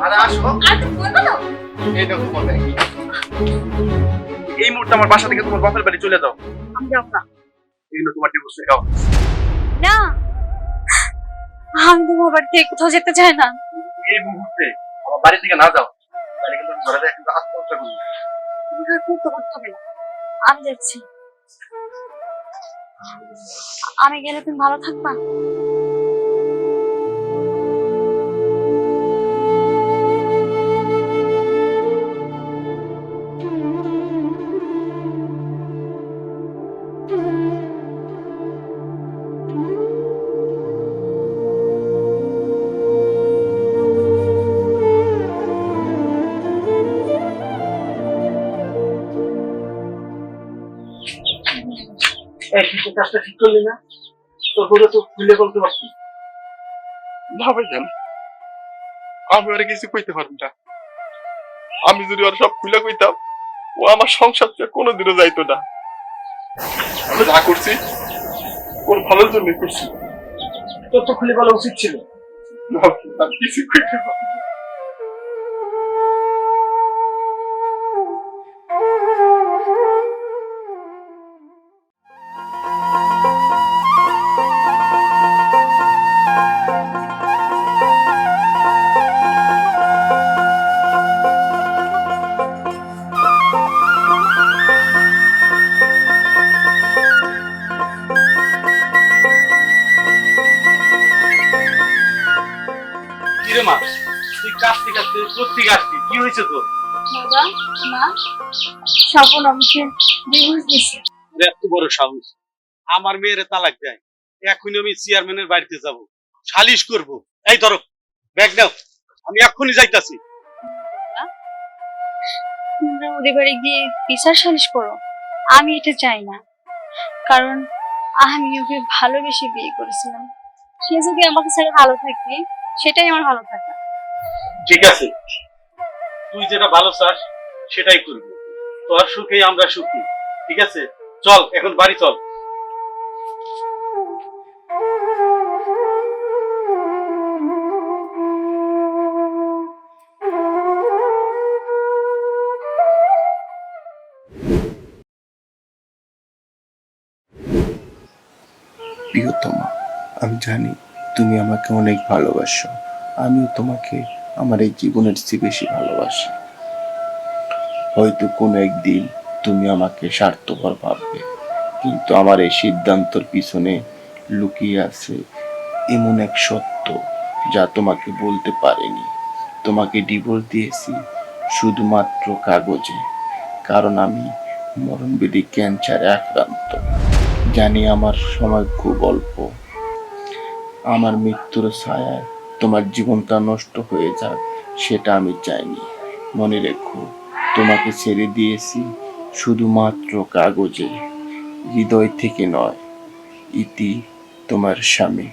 আরে আসো। আর তুমি বলবো তো? এই দেখো তোমার ব্যাগ। এই মুহূর্তে আমার বাসা থেকে তোমার বাপের বাড়ি চলে যাও। আমি যাব না। এগুলো তোমার ডিভোর্স লেখাও। না, আমি তোমার বাড়ি থেকে কোথাও যেতে চাই না। এই মুহূর্তে আমার বাড়ি থেকে না যাও, তাহলে কিন্তু আমি ঘরে যাই কিন্তু আত্মহত্যা করবো। তোমাকে আর করতে হবে না। আমি যাচ্ছি। আমি গেলে তুমি ভালো থাকবা? এই তুই তো কাজটা ঠিক করলি না? তোর বউটা তো খুলে বলতে পারতি। না ভাইজান, আমি আর কিছু কইতে পারবো না। আমি যদি আর সব খুলে কইতাম, ও আমার সংসার থেকে কোনোদিনও যাইতো না। আমি যা করছি ওর ভালোর জন্যই করছি। তোর তো খুলে বলা উচিত ছিল। না, আমি কিছু কইতে পারবো না। কিরে মা, তুই কাশতে কাশতে কোত্থেকে আসলি? কি হয়েছে তোর? বাবা, মা, স্বপন আমাকে ডিভোর্স দিছে। এত বড় সাহস, আমার মেয়ের তালাক দেয়। এখনই আমি চেয়ারম্যানের বাড়িতে যাব, সালিশ করব। এই ধরো ব্যাগ নাও, আমি এক্ষুনি যাইতাছি। তোমরা ওদের বাড়ি গিয়ে বিচার সালিশ করো। আমি এটা চাই না, কারণ আমি ওকে ভালোবেসে বিয়ে করেছিলাম। সে যদি আমাকে ছেড়ে ভালো থাকে, সেটাই আমার ভালো থাকা। ঠিক আছে, তুই যেটা ভালো চাস সেটাই করবি। তোর সুখেই আমরা সুখী। ঠিক আছে, চল এখন বাড়ি চল। প্রিয়তমা, আমি জানি তুমি আমাকে অনেক ভালোবাসো। আমিও তোমাকে আমার এই জীবনের চেয়ে বেশি ভালোবাসি। হয়তো কোনো একদিন তুমি আমাকে স্বার্থপর ভাববে, কিন্তু আমার এই সিদ্ধান্তর পিছনে লুকিয়ে আছে এমন এক সত্য যা তোমাকে বলতে পারিনি। তোমাকে ডিভোর্স দিয়েছি শুধুমাত্র কাগজে, কারণ আমি মরণবেদী ক্যান্সারে আক্রান্ত। জানি আমার সময় খুব অল্প। আমার মৃত্যুর ছায়ায় তোমার জীবনটা নষ্ট হয়ে যাক, সেটা আমি চাইনি। মনে রেখো, তোমাকে ছেড়ে দিয়েছি শুধুমাত্র কাগজে, হৃদয় থেকে নয়। ইতি, তোমার স্বামী।